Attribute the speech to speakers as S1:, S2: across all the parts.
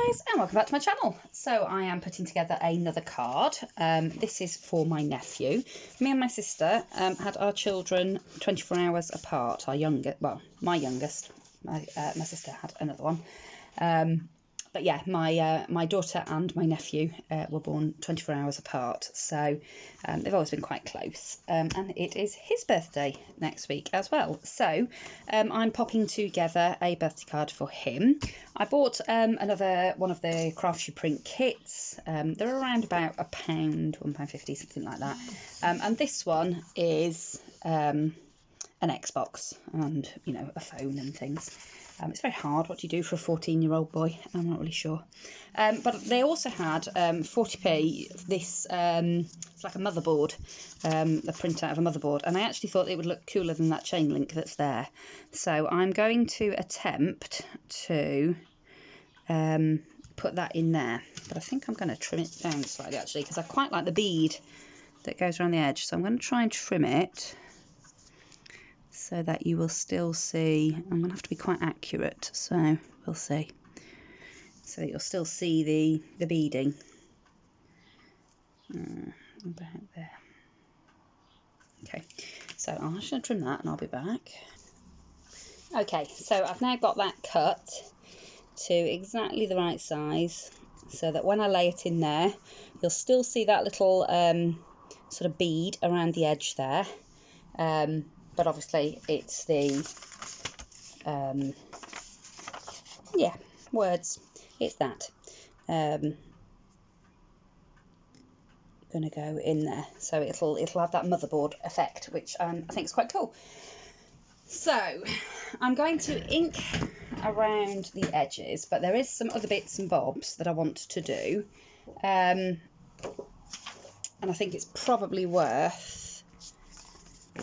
S1: guys, and welcome back to my channel. So I am putting together another card. This is for my nephew. Me and my sister had our children 24 hours apart. My youngest. My sister had another one. But yeah, my daughter and my nephew were born 24 hours apart, so they've always been quite close, and it is his birthday next week as well. So I'm popping together a birthday card for him. I bought another one of the Craftuprint kits. They're around about £1, £1.50, something like that, and this one is an Xbox and, you know, a phone and things. It's very hard. What do you do for a 14-year-old boy? I'm not really sure. But they also had 40p. This it's like a motherboard, a printout of a motherboard, and I actually thought it would look cooler than that chain link that's there. So I'm going to attempt to put that in there, but I think I'm going to trim it down slightly actually, because I quite like the bead that goes around the edge. So I'm going to try and trim it so that you will still see. I'm going to have to be quite accurate, so we'll see. So that you'll still see the beading. About there. Okay, so I'm just going to trim that and I'll be back. Okay, so I've now got that cut to exactly the right size, so that when I lay it in there, you'll still see that little sort of bead around the edge there. But obviously it's the, yeah, words, it's that. Going to go in there, so it'll have that motherboard effect, which I think is quite cool. So I'm going to ink around the edges, but there is some other bits and bobs that I want to do, and I think it's probably worth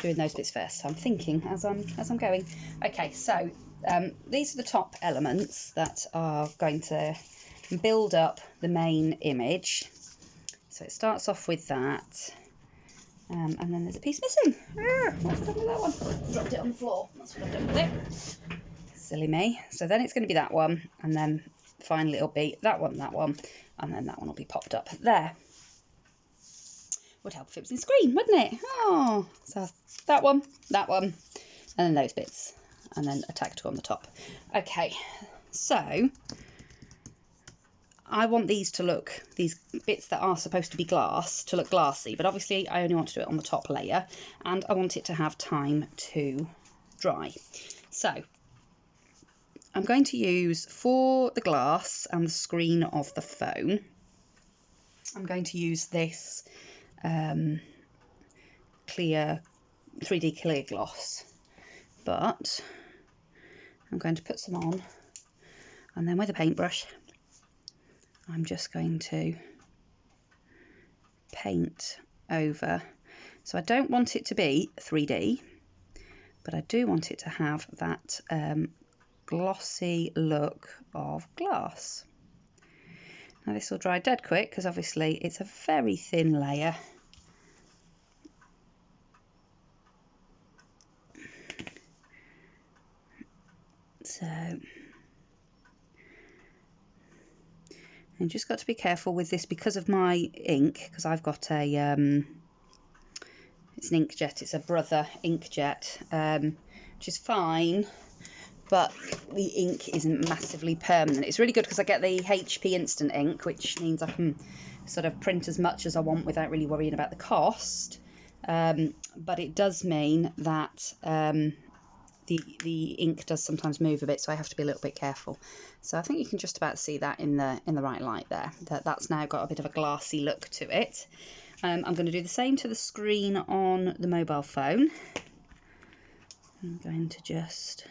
S1: doing those bits first. So I'm thinking as I'm going. Okay, so these are the top elements that are going to build up the main image. So it starts off with that, and then there's a piece missing. What's done with that one? Dropped it on the floor. That's what I've done with it. Silly me. So then it's going to be that one, and then finally it'll be that one, and then that one will be popped up there. Would help if it was in screen, wouldn't it? Oh, so that one, and then those bits, and then a tag to on the top. Okay, so I want these to look, these bits that are supposed to be glass, to look glassy, but obviously I only want to do it on the top layer, and I want it to have time to dry. So I'm going to use, for the glass and the screen of the phone, I'm going to use this clear 3D clear gloss, but I'm going to put some on, and then with a paintbrush I'm just going to paint over. So I don't want it to be 3D, but I do want it to have that glossy look of glass. Now this will dry dead quick because obviously it's a very thin layer. So, and just got to be careful with this because of my ink, because I've got a, it's an inkjet, it's a Brother inkjet, which is fine, but the ink isn't massively permanent. It's really good because I get the HP instant ink, which means I can sort of print as much as I want without really worrying about the cost, but it does mean that the ink does sometimes move a bit, so I have to be a little bit careful. So I think you can just about see that in the right light there, that's now got a bit of a glassy look to it. I'm going to do the same to the screen on the mobile phone. I'm going to just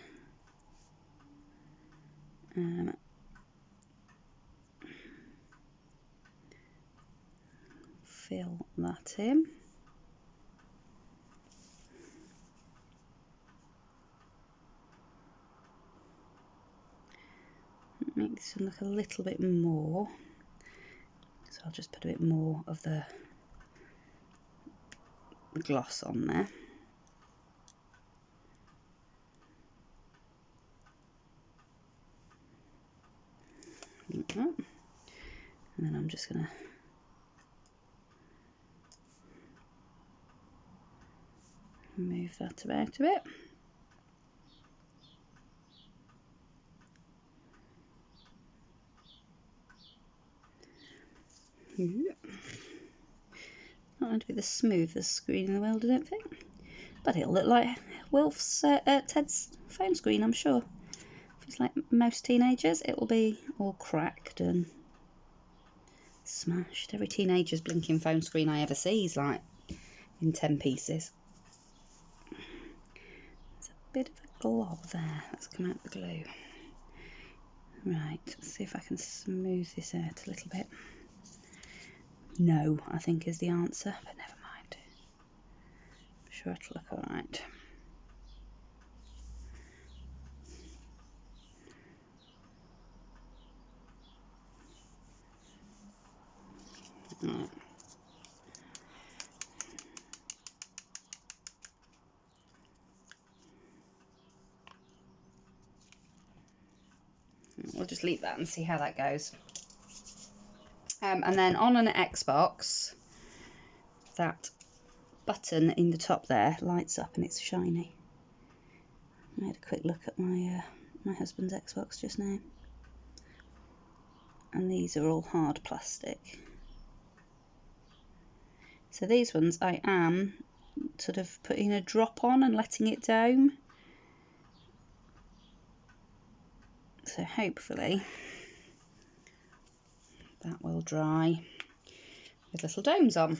S1: fill that in. Make this one look a little bit more, so I'll just put a bit more of the gloss on there. like that. And then I'm just going to move that about a bit. Not going to be the smoothest screen in the world, I don't think, but it'll look like Ted's phone screen, I'm sure. If it's like most teenagers, it will be all cracked and smashed. Every teenager's blinking phone screen I ever see is like in 10 pieces. There's a bit of a glob there that's come out the glue. Right, let's see if I can smooth this out a little bit. No, I think is the answer, but never mind. I'm sure it'll look alright. Right. We'll just leave that and see how that goes. And then on an Xbox, that button in the top there lights up and it's shiny. I had a quick look at my my husband's Xbox just now, and these are all hard plastic. So these ones I am sort of putting a drop on and letting it down. So hopefully that will dry with little domes on.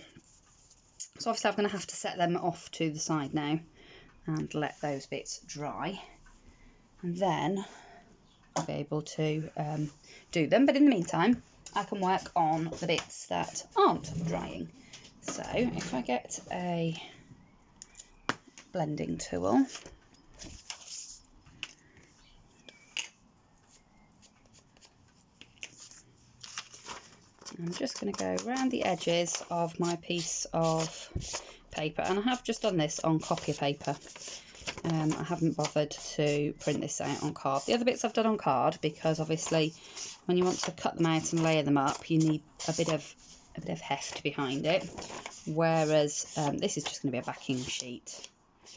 S1: So obviously I'm going to have to set them off to the side now and let those bits dry, and then I'll be able to do them. But in the meantime, I can work on the bits that aren't drying. So if I get a blending tool, I'm just going to go around the edges of my piece of paper, and I have just done this on copier paper. I haven't bothered to print this out on card. The other bits I've done on card because obviously when you want to cut them out and layer them up, you need a bit of heft behind it. Whereas this is just going to be a backing sheet.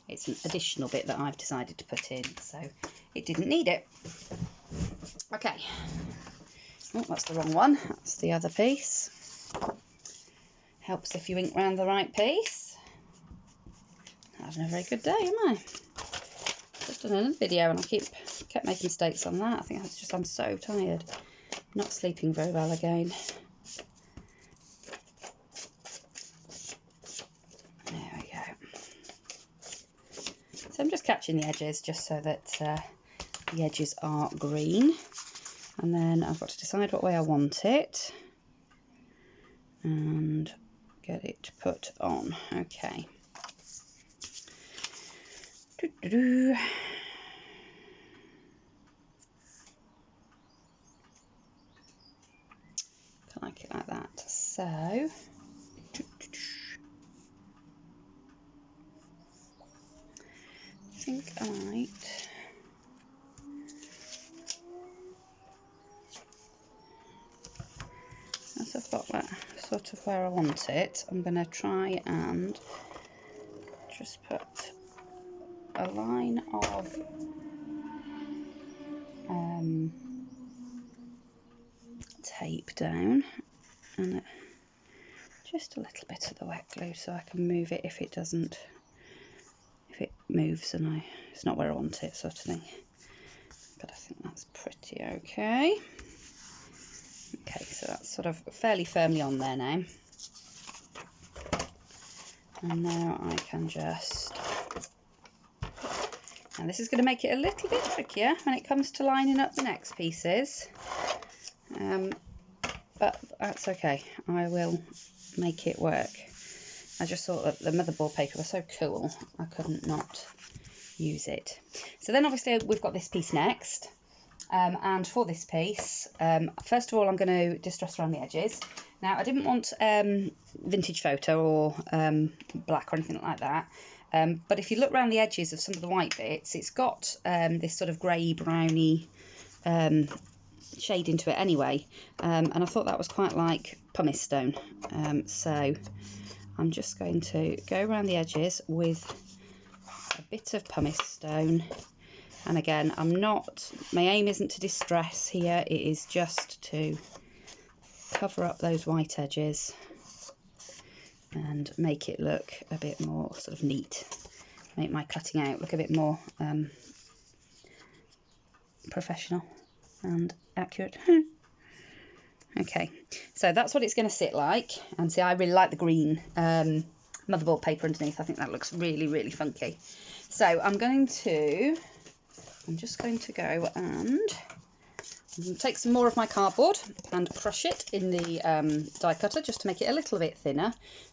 S1: It's an additional bit that I've decided to put in, so it didn't need it. Okay. Oh, that's the wrong one. That's the other piece. Helps if you ink round the right piece. Not having a very good day, am I? Just done another video and I kept making mistakes on that. I think that's just I'm so tired. Not sleeping very well again. There we go. So I'm just catching the edges just so that the edges are green. And then I've got to decide what way I want it and get it put on. Okay. I like it like that. So I think I might as I've got that sort of where I want it, I'm going to try and just put a line of tape down and just a little bit of the wet glue so I can move it if it moves and it's not where I want it, sort of thing. But I think that's pretty okay. Okay, so that's sort of fairly firmly on there now. And now I can just... Now this is going to make it a little bit trickier when it comes to lining up the next pieces. But that's okay. I will make it work. I just thought that the motherboard paper was so cool, I couldn't not use it. So then obviously we've got this piece next. And for this piece, first of all, I'm going to distress around the edges. Now, I didn't want vintage photo or black or anything like that. But if you look around the edges of some of the white bits, it's got this sort of grey browny shade into it anyway, and I thought that was quite like pumice stone. So I'm just going to go around the edges with a bit of pumice stone. And again, my aim isn't to distress here, it is just to cover up those white edges and make it look a bit more sort of neat, make my cutting out look a bit more professional and accurate. Okay, so that's what it's going to sit like. And see, I really like the green motherboard paper underneath. I think that looks really, really funky. So I'm just going to go and take some more of my cardboard and crush it in the die cutter just to make it a little bit thinner,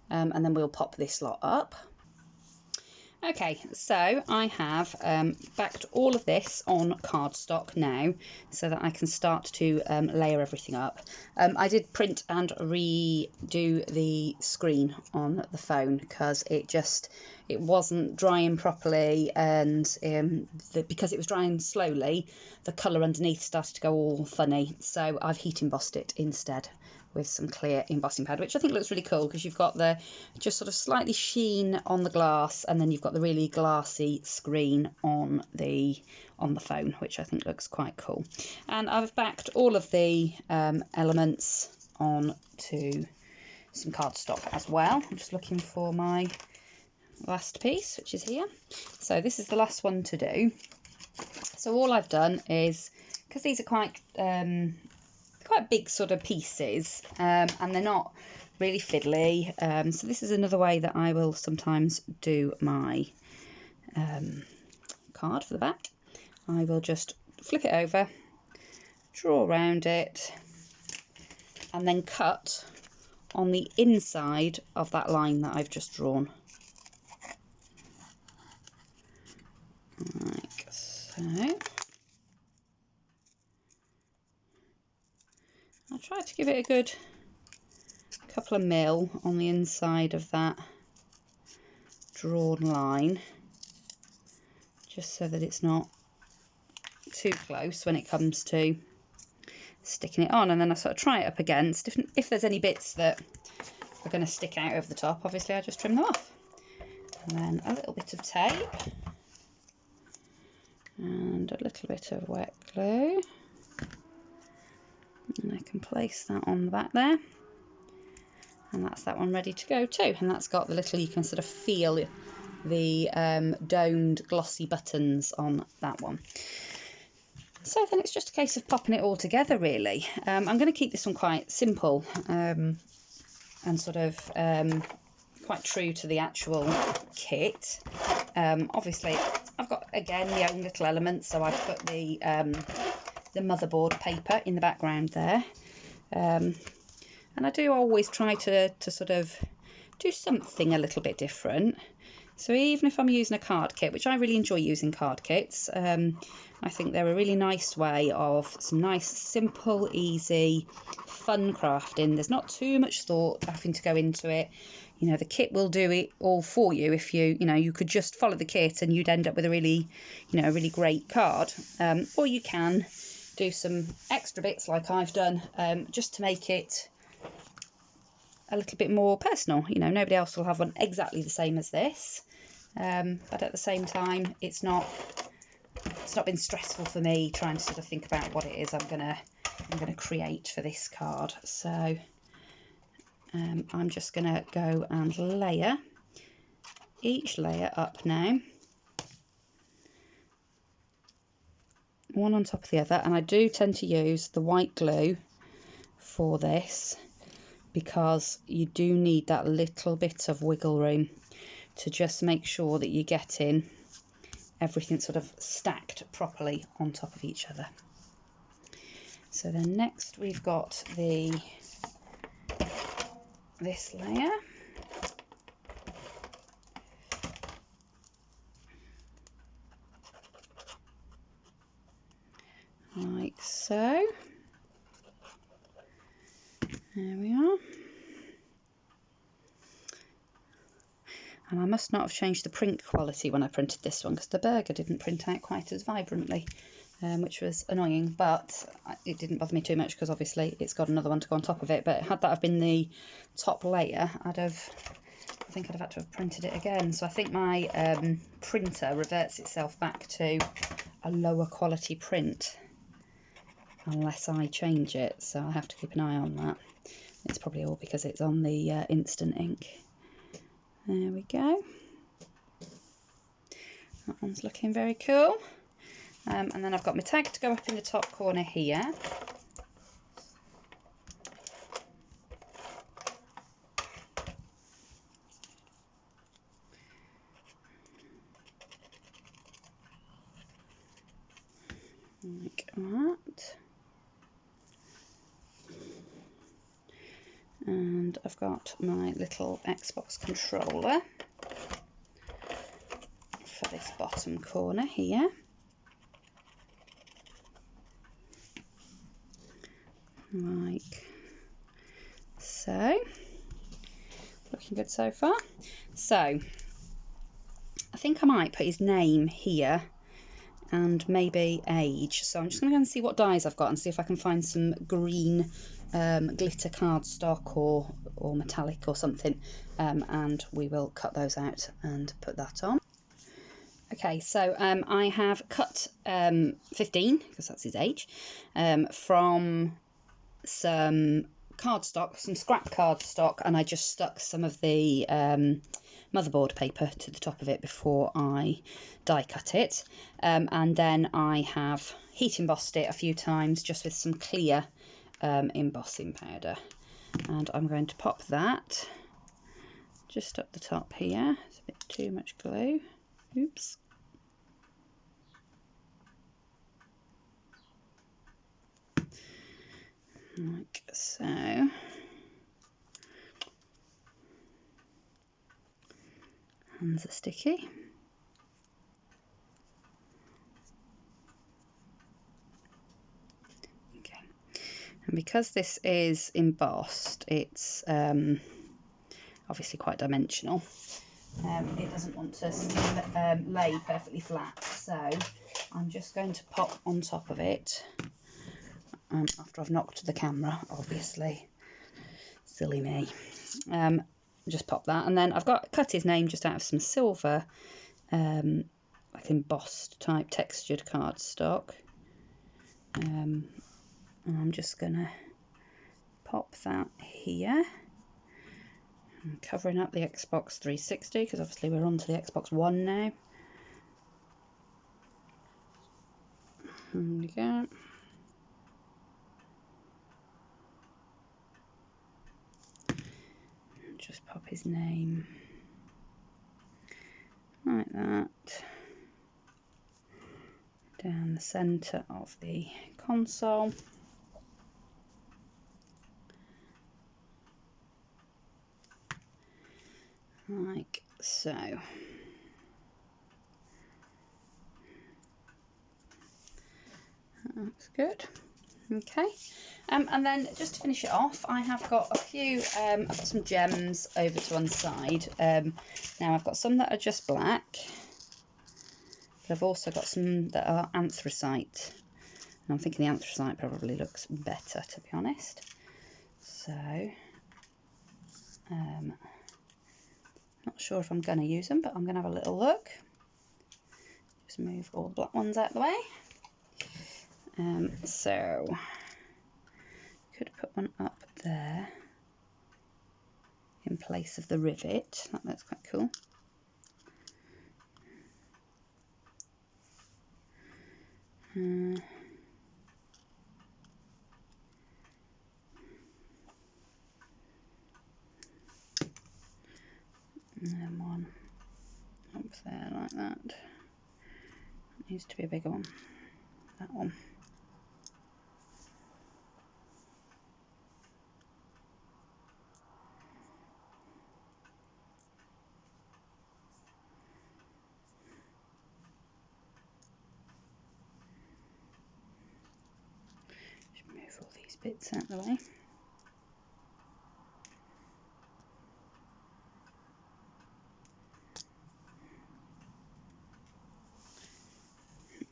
S1: and then we'll pop this lot up. Okay, so I have backed all of this on cardstock now so that I can start to layer everything up. I did print and redo the screen on the phone because it wasn't drying properly, and because it was drying slowly, the colour underneath started to go all funny. So I've heat embossed it instead with some clear embossing pad, which I think looks really cool because you've got the just sort of slightly sheen on the glass, and then you've got the really glassy screen on the phone, which I think looks quite cool. And I've backed all of the elements onto some cardstock as well. I'm just looking for my last piece, which is here. So this is the last one to do. So all I've done is, because these are quite big sort of pieces, and they're not really fiddly, so this is another way that I will sometimes do my card for the back. I will just flip it over, draw around it, and then cut on the inside of that line that I've just drawn, like so. I'll try to give it a good couple of mil on the inside of that drawn line, just so that it's not too close when it comes to sticking it on. And then I sort of try it up against, if there's any bits that are going to stick out over the top, obviously I just trim them off. And then a little bit of tape and a little bit of wet glue. And I can place that on the back there, and that's that one ready to go too. And that's got the little, you can sort of feel the domed glossy buttons on that one. So then it's just a case of popping it all together really. I'm going to keep this one quite simple and sort of quite true to the actual kit. Obviously I've got again the own little elements, so I've put the motherboard paper in the background there, and I do always try to sort of do something a little bit different. So even if I'm using a card kit, which I really enjoy using card kits, I think they're a really nice way of some nice, simple, easy, fun crafting. There's not too much thought having to go into it. You know, the kit will do it all for you. If you could just follow the kit and you'd end up with a really, a really great card. Or you can do some extra bits like I've done, just to make it a little bit more personal. Nobody else will have one exactly the same as this, but at the same time it's not been stressful for me trying to sort of think about what it is I'm gonna create for this card. So I'm just gonna go and layer each layer up now, one on top of the other. And I do tend to use the white glue for this because you do need that little bit of wiggle room to just make sure that you're getting everything sort of stacked properly on top of each other. So then next we've got this layer. Like so. There we are. And I must not have changed the print quality when I printed this one, because the burger didn't print out quite as vibrantly which was annoying, but it didn't bother me too much because obviously it's got another one to go on top of it. But had that have been the top layer, I think I'd have had to have printed it again. So I think my printer reverts itself back to a lower quality print unless I change it, so I have to keep an eye on that. It's probably all because it's on the instant ink. There we go. That one's looking very cool. And then I've got my tag to go up in the top corner here. Like that. And I've got my little Xbox controller for this bottom corner here. Like so. Looking good so far. So I think I might put his name here and maybe age. So I'm just going to go and see what dies I've got and see if I can find some green glitter cardstock or metallic or something, and we will cut those out and put that on. Okay, so I have cut 15, because that's his age, from some cardstock, some scrap cardstock, and I just stuck some of the motherboard paper to the top of it before I die cut it, and then I have heat embossed it a few times just with some clear embossing powder, and I'm going to pop that just up the top here. It's a bit too much glue, oops. Like so. Hands are sticky. Okay, and because this is embossed, it's obviously quite dimensional. It doesn't want to lay perfectly flat, so I'm just going to pop on top of it. After I've knocked the camera, obviously, silly me. Just pop that, and then I've cut his name just out of some silver, like embossed type textured cardstock. And I'm just gonna pop that here. I'm covering up the Xbox 360 because obviously we're on to the Xbox One now. There we go. Just pop his name like that down the centre of the console. Like so. That looks good. Okay, and then just to finish it off, I have got a few, I've got some gems over to one side. Now I've got some that are just black, but I've also got some that are anthracite, and I'm thinking the anthracite probably looks better, to be honest. So, not sure if I'm going to use them, but I'm going to have a little look. Just move all the black ones out of the way. So could put one up there in place of the rivet. That looks quite cool. And then one up there like that. It needs to be a bigger one. That one. Just move all these bits out of the way.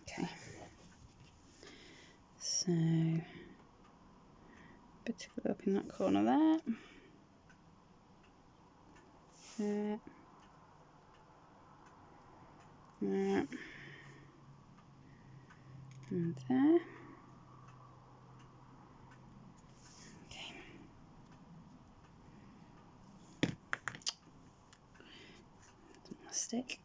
S1: Okay. Bit of glue up in that corner there. There. There. And there. Okay. Stick.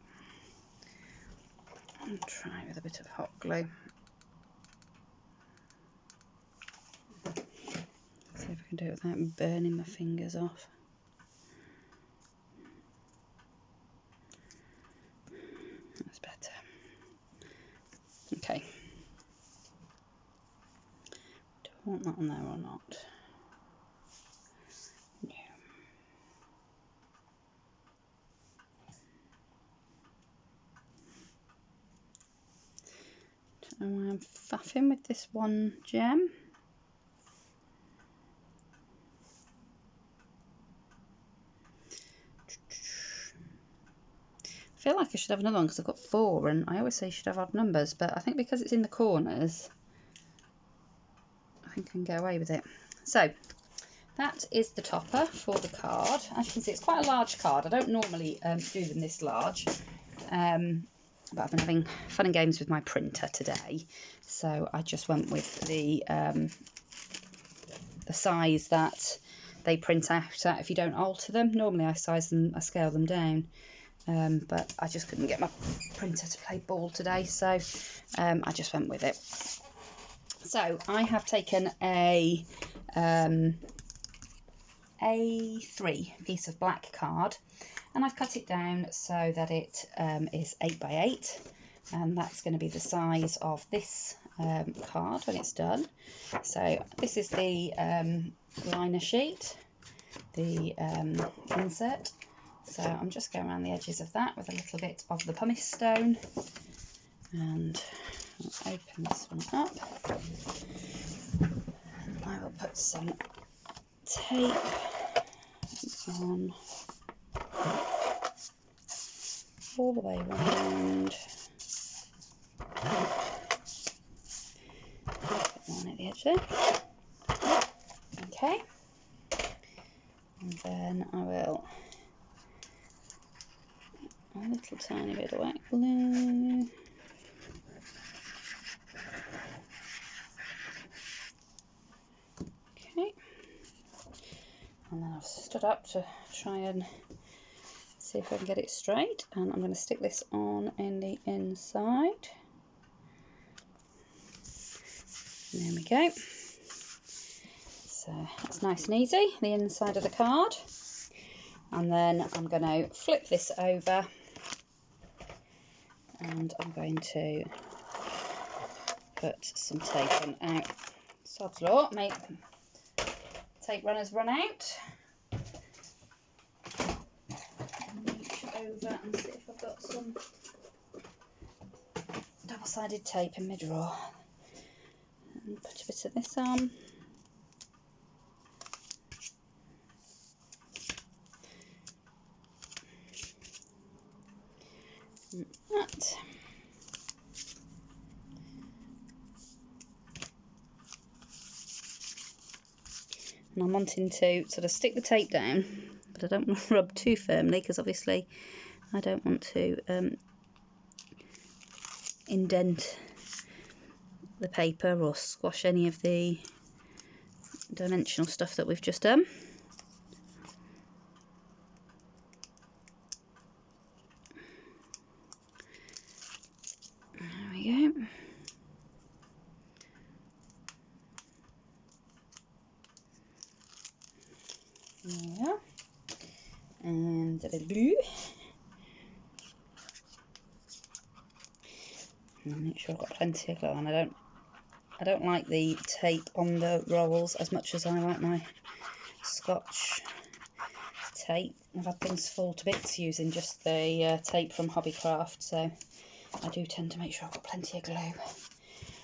S1: And try with a bit of hot glue. See if I can do it without burning my fingers off. That's better. Okay. Do I want that on there or not? No. Don't know why I'm faffing with this one gem. I feel like I should have another one because I've got 4 and I always say you should have odd numbers, but I think because it's in the corners, I think I can get away with it. So that is the topper for the card. As you can see, it's quite a large card. I don't normally do them this large, but I've been having fun and games with my printer today, so I just went with the size that they print out at if you don't alter them. Normally I size them, I scale them down. But I just couldn't get my printer to play ball today, so I just went with it. So I have taken a A3 piece of black card, and I've cut it down so that it is 8 by 8, and that's going to be the size of this card when it's done. So this is the liner sheet, the insert. So I'm just going around the edges of that with a little bit of the pumice stone, and I'll open this one up. And I will put some tape on all the way around. Put one at the edge there. Okay. And then I will a little tiny bit of white glue. Okay. And then I've stood up to try and see if I can get it straight, and I'm going to stick this on in the inside. And there we go. So that's nice and easy, the inside of the card. And then I'm going to flip this over, and I'm going to put some tape on out. Sod's law, make tape runners run out. Reach over and see if I've got some double-sided tape in my drawer. And put a bit of this on. That. And I'm wanting to sort of stick the tape down, but I don't want to rub too firmly because obviously I don't want to indent the paper or squash any of the dimensional stuff that we've just done. There we go. There we are. And a bit of blue. And I'll make sure I've got plenty of glue on. I don't like the tape on the rolls as much as I like my Scotch tape. I've had things fall to bits using just the tape from Hobbycraft, so I do tend to make sure I've got plenty of glue.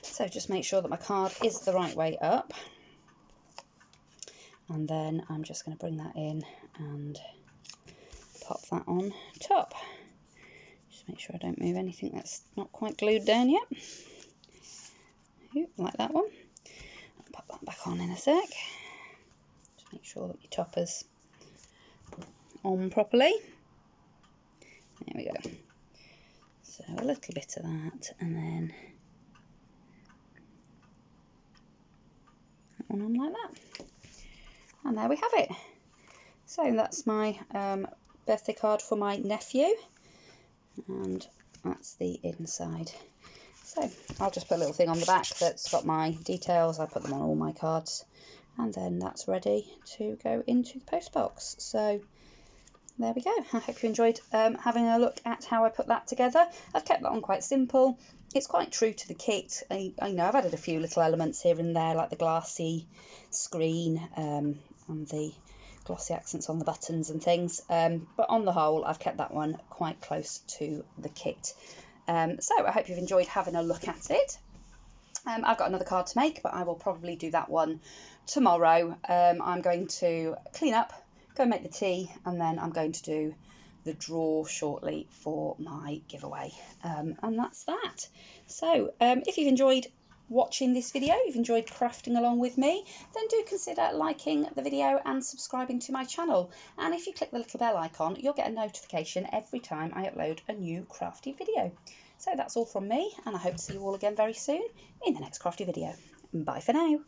S1: So just make sure that my card is the right way up, and then I'm just going to bring that in and pop that on top. Just make sure I don't move anything that's not quite glued down yet. Ooh, like that one. I'll pop that back on in a sec. sure that your topper's on properly. There we go. So a little bit of that, and then that one on like that. And there we have it. So that's my birthday card for my nephew, and that's the inside. So I'll just put a little thing on the back that's got my details. I put them on all my cards, and then that's ready to go into the post box. So there we go. I hope you enjoyed having a look at how I put that together. I've kept that on quite simple. It's quite true to the kit. I know I've added a few little elements here and there, like the glassy screen and the glossy accents on the buttons and things. But on the whole, I've kept that one quite close to the kit. So I hope you've enjoyed having a look at it. I've got another card to make, but I will probably do that one tomorrow. I'm going to clean up, go and make the tea, and then I'm going to do the draw shortly for my giveaway. And that's that. So if you've enjoyed watching this video, you've enjoyed crafting along with me, then do consider liking the video and subscribing to my channel. And if you click the little bell icon, you'll get a notification every time I upload a new crafty video. So that's all from me, and I hope to see you all again very soon in the next crafty video. Bye for now.